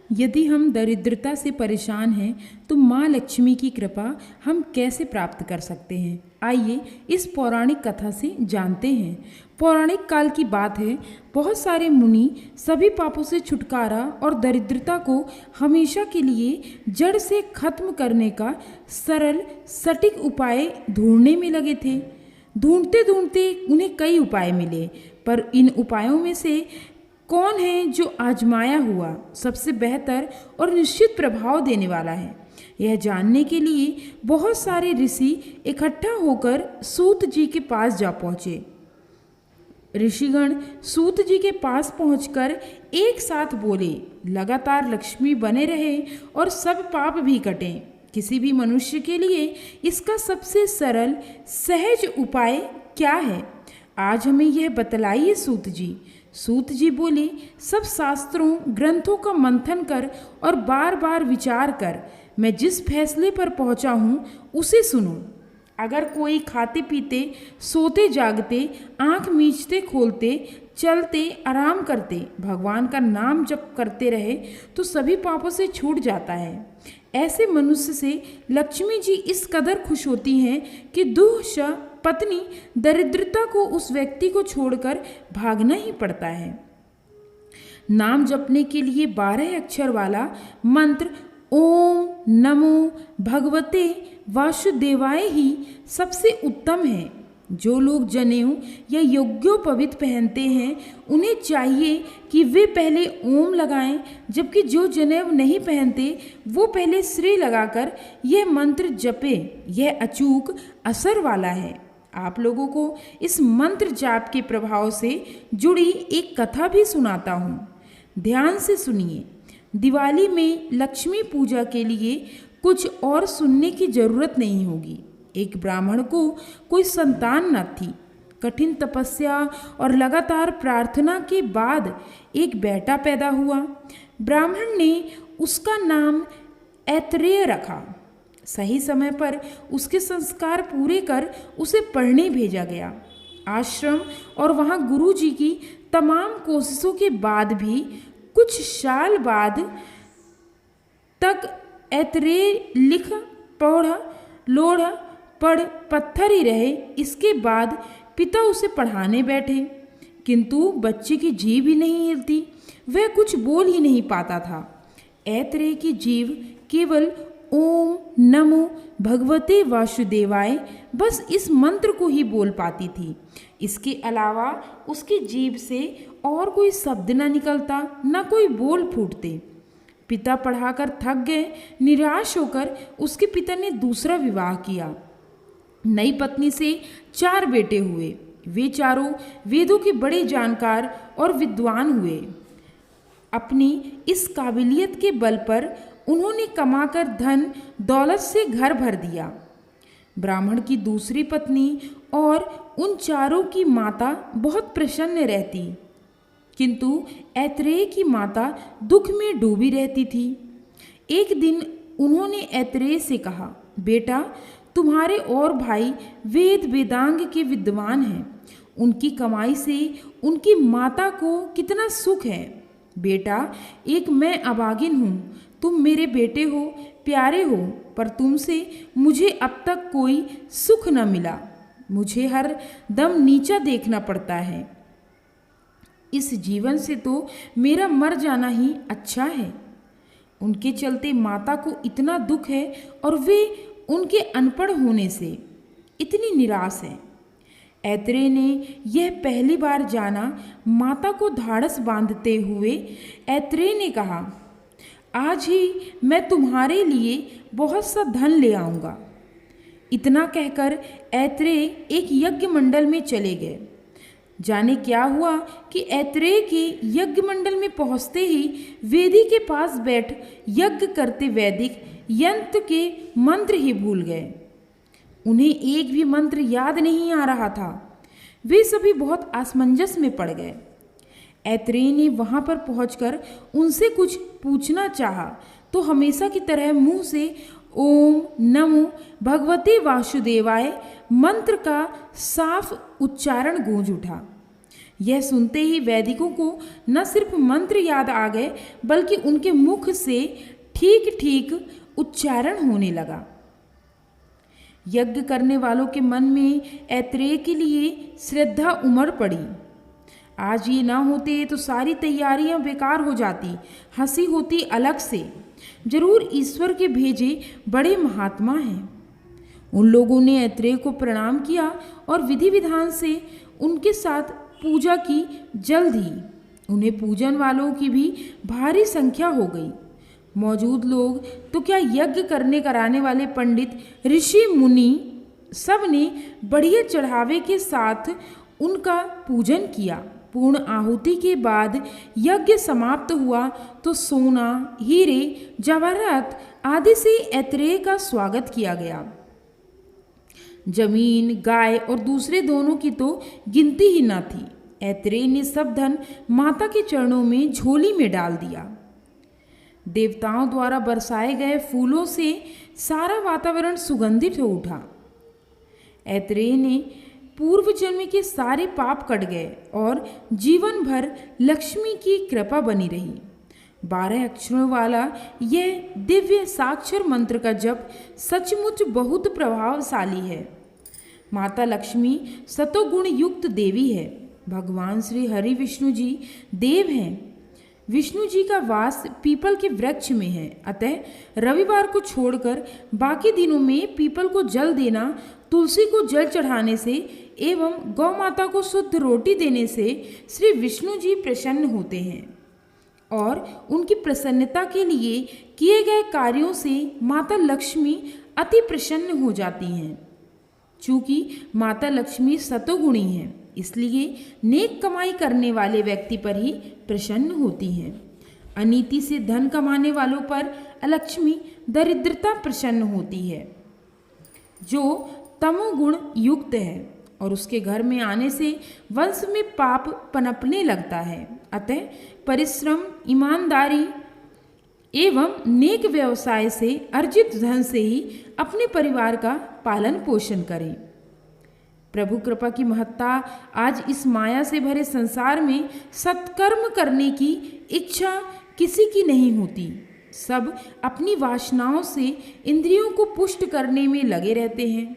यदि हम दरिद्रता से परेशान हैं तो माँ लक्ष्मी की कृपा हम कैसे प्राप्त कर सकते हैं? आइए इस पौराणिक कथा से जानते हैं। पौराणिक काल की बात है, बहुत सारे मुनि सभी पापों से छुटकारा और दरिद्रता को हमेशा के लिए जड़ से खत्म करने का सरल सटीक उपाय ढूंढने में लगे थे। ढूंढते ढूंढते उन्हें कई उपाय मिले, पर इन उपायों में से कौन है जो आजमाया हुआ सबसे बेहतर और निश्चित प्रभाव देने वाला है? यह जानने के लिए बहुत सारे ऋषि इकट्ठा होकर सूत जी के पास जा पहुँचे। ऋषिगण सूत जी के पास पहुंचकर एक साथ बोले, लगातार लक्ष्मी बने रहे और सब पाप भी कटें। किसी भी मनुष्य के लिए इसका सबसे सरल सहज उपाय क्या है? आज हमें यह बतलाइए सूत जी। सूत जी बोले, सब शास्त्रों ग्रंथों का मंथन कर और बार बार विचार कर मैं जिस फैसले पर पहुंचा हूँ उसे सुनो। अगर कोई खाते पीते, सोते जागते, आँख मीचते खोलते, चलते आराम करते भगवान का नाम जप करते रहे तो सभी पापों से छूट जाता है। ऐसे मनुष्य से लक्ष्मी जी इस कदर खुश होती हैं कि दुष्ट पत्नी दरिद्रता को उस व्यक्ति को छोड़कर भागना ही पड़ता है। नाम जपने के लिए 12 अक्षर वाला मंत्र ओम नमो भगवते वासुदेवाय ही सबसे उत्तम है। जो लोग जनेऊ या यज्ञोपवीत पहनते हैं उन्हें चाहिए कि वे पहले ओम लगाएं, जबकि जो जनेऊ नहीं पहनते वो पहले श्री लगाकर यह मंत्र जपे। यह अचूक असर वाला है। आप लोगों को इस मंत्र जाप के प्रभाव से जुड़ी एक कथा भी सुनाता हूँ, ध्यान से सुनिए। दिवाली में लक्ष्मी पूजा के लिए कुछ और सुनने की जरूरत नहीं होगी। एक ब्राह्मण को कोई संतान न थी। कठिन तपस्या और लगातार प्रार्थना के बाद एक बेटा पैदा हुआ। ब्राह्मण ने उसका नाम ऐतरेय रखा। सही समय पर उसके संस्कार पूरे कर उसे पढ़ने भेजा गया। आश्रम और वहाँ गुरु जी की तमाम कोशिशों के बाद भी कुछ साल बाद तक ऐतरेय लिख पढ़ लोढ़ पढ़ पत्थर ही रहे। इसके बाद पिता उसे पढ़ाने बैठे, किंतु बच्चे की जीभ ही नहीं हिलती, वह कुछ बोल ही नहीं पाता था। ऐतरेय की जीभ केवल ओम नमो भगवते वासुदेवाय बस इस मंत्र को ही बोल पाती थी। इसके अलावा उसकी जीभ से और कोई शब्द न निकलता, न कोई बोल फूटते। पिता पढ़ाकर थक गए। निराश होकर उसके पिता ने दूसरा विवाह किया। नई पत्नी से 4 बेटे हुए। वे चारों वेदों के बड़े जानकार और विद्वान हुए। अपनी इस काबिलियत के बल पर उन्होंने कमाकर धन दौलत से घर भर दिया। ब्राह्मण की दूसरी पत्नी और उन चारों की माता बहुत प्रसन्न रहती, किंतु ऐतरेय की माता दुख में डूबी रहती थी। एक दिन उन्होंने ऐतरेय से कहा, बेटा, तुम्हारे और भाई वेद वेदांग के विद्वान हैं। उनकी कमाई से उनकी माता को कितना सुख है। बेटा, एक मैं अभागिन हूँ, तुम मेरे बेटे हो, प्यारे हो, पर तुमसे मुझे अब तक कोई सुख न मिला। मुझे हर दम नीचा देखना पड़ता है। इस जीवन से तो मेरा मर जाना ही अच्छा है। उनके चलते माता को इतना दुख है और वे उनके अनपढ़ होने से इतनी निराश है। ऐतरेय ने यह पहली बार जाना। माता को धाड़स बांधते हुए ऐतरेय ने कहा, आज ही मैं तुम्हारे लिए बहुत सा धन ले आऊँगा। इतना कहकर ऐतरेय एक यज्ञ मंडल में चले गए। जाने क्या हुआ कि ऐतरेय के यज्ञ मंडल में पहुँचते ही वेदी के पास बैठ यज्ञ करते वैदिक यंत्र के मंत्र ही भूल गए। उन्हें एक भी मंत्र याद नहीं आ रहा था। वे सभी बहुत असमंजस में पड़ गए। ऐतरेय ने वहाँ पर पहुंचकर उनसे कुछ पूछना चाहा तो हमेशा की तरह मुंह से ओम नमो भगवते वासुदेवाय मंत्र का साफ उच्चारण गूंज उठा। यह सुनते ही वैदिकों को न सिर्फ मंत्र याद आ गए बल्कि उनके मुख से ठीक ठीक उच्चारण होने लगा। यज्ञ करने वालों के मन में ऐत्रेय के लिए श्रद्धा उमड़ पड़ी। आज ये ना होते तो सारी तैयारियां बेकार हो जाती, हंसी होती अलग से। जरूर ईश्वर के भेजे बड़े महात्मा हैं। उन लोगों ने ऐत्रेय को प्रणाम किया और विधि विधान से उनके साथ पूजा की। जल्द ही उन्हें पूजन वालों की भी भारी संख्या हो गई। मौजूद लोग तो क्या, यज्ञ करने कराने वाले पंडित, ऋषि मुनि सब ने बढ़िया चढ़ावे के साथ उनका पूजन किया। पूर्ण आहुति के बाद यज्ञ समाप्त हुआ तो सोना, हीरे, जवाहरात आदि से ऐत्रेय का स्वागत किया गया। जमीन, गाय और दूसरे दोनों की तो गिनती ही न थी। ऐत्रेय ने सब धन माता के चरणों में झोली में डाल दिया। देवताओं द्वारा बरसाए गए फूलों से सारा वातावरण सुगंधित हो उठा। ऐत्रेय ने पूर्व जन्म के सारे पाप कट गए और जीवन भर लक्ष्मी की कृपा बनी रही। 12 अक्षरों वाला यह दिव्य साक्षर मंत्र का जप सचमुच बहुत प्रभावशाली है। माता लक्ष्मी सतोगुण युक्त देवी है। भगवान श्री हरि विष्णु जी देव हैं। विष्णु जी का वास पीपल के वृक्ष में है, अतः रविवार को छोड़कर बाकी दिनों में पीपल को जल देना, तुलसी को जल चढ़ाने से एवं गौ माता को शुद्ध रोटी देने से श्री विष्णु जी प्रसन्न होते हैं और उनकी प्रसन्नता के लिए किए गए कार्यों से माता लक्ष्मी अति प्रसन्न हो जाती हैं। चूँकि माता लक्ष्मी सतोगुणी हैं, इसलिए नेक कमाई करने वाले व्यक्ति पर ही प्रसन्न होती हैं। अनीति से धन कमाने वालों पर अलक्ष्मी दरिद्रता प्रसन्न होती है। जो तमोगुण युक्त है और उसके घर में आने से वंश में पाप पनपने लगता है, अतः परिश्रम, ईमानदारी एवं नेक व्यवसाय से अर्जित धन से ही अपने परिवार का पालन पोषण करें। प्रभु कृपा की महत्ता आज इस माया से भरे संसार में सत्कर्म करने की इच्छा किसी की नहीं होती। सब अपनी वासनाओं से इंद्रियों को पुष्ट करने में लगे रहते हैं।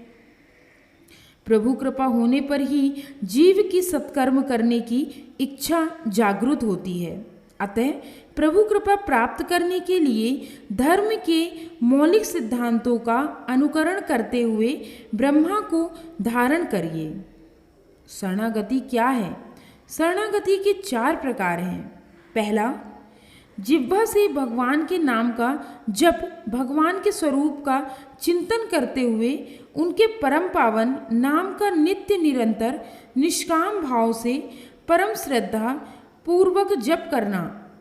प्रभु कृपा होने पर ही जीव की सत्कर्म करने की इच्छा जागृत होती है। अतः प्रभु कृपा प्राप्त करने के लिए धर्म के मौलिक सिद्धांतों का अनुकरण करते हुए ब्रह्मा को धारण करिए। शरणागति क्या है? शरणागति के 4 प्रकार हैं। पहला, जिह्वा से भगवान के नाम का जप, भगवान के स्वरूप का चिंतन करते हुए उनके परम पावन नाम का नित्य निरंतर निष्काम भाव से परम श्रद्धा पूर्वक जप करना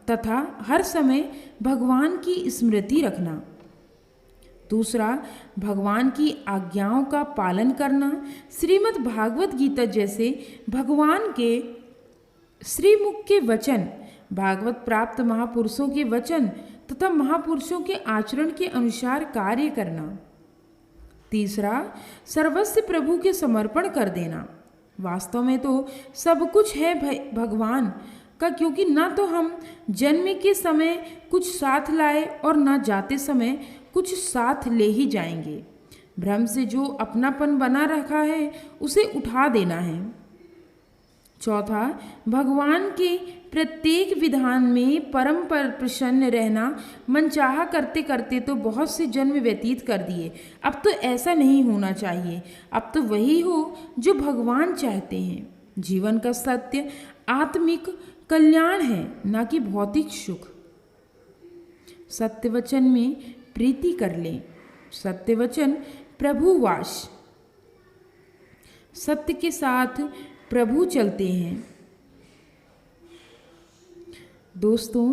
तथा हर समय भगवान की स्मृति रखना। दूसरा, भगवान की आज्ञाओं का पालन करना। श्रीमद् भागवत गीता जैसे भगवान के श्रीमुख के वचन, भागवत प्राप्त महापुरुषों के वचन तथा महापुरुषों के आचरण के अनुसार कार्य करना। तीसरा, सर्वस्व प्रभु के समर्पण कर देना। वास्तव में तो सब कुछ है भगवान का, क्योंकि ना तो हम जन्म के समय कुछ साथ लाए और ना जाते समय कुछ साथ ले ही जाएंगे। भ्रम से जो अपनापन बना रखा है उसे उठा देना है। चौथा, भगवान के प्रत्येक विधान में परम पर प्रसन्न रहना। मनचाहा करते करते तो बहुत से जन्म व्यतीत कर दिए, अब तो ऐसा नहीं होना चाहिए। अब तो वही हो जो भगवान चाहते हैं। जीवन का सत्य आत्मिक कल्याण है, ना कि भौतिक सुख। सत्यवचन में प्रीति कर लें। सत्यवचन प्रभुवास। सत्य के साथ प्रभु चलते हैं। दोस्तों,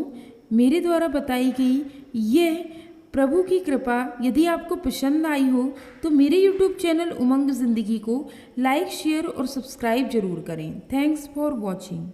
मेरे द्वारा बताई गई यह प्रभु की कृपा यदि आपको पसंद आई हो तो मेरे YouTube चैनल उमंग ज़िंदगी को लाइक, शेयर और सब्सक्राइब जरूर करें। Thanks for watching.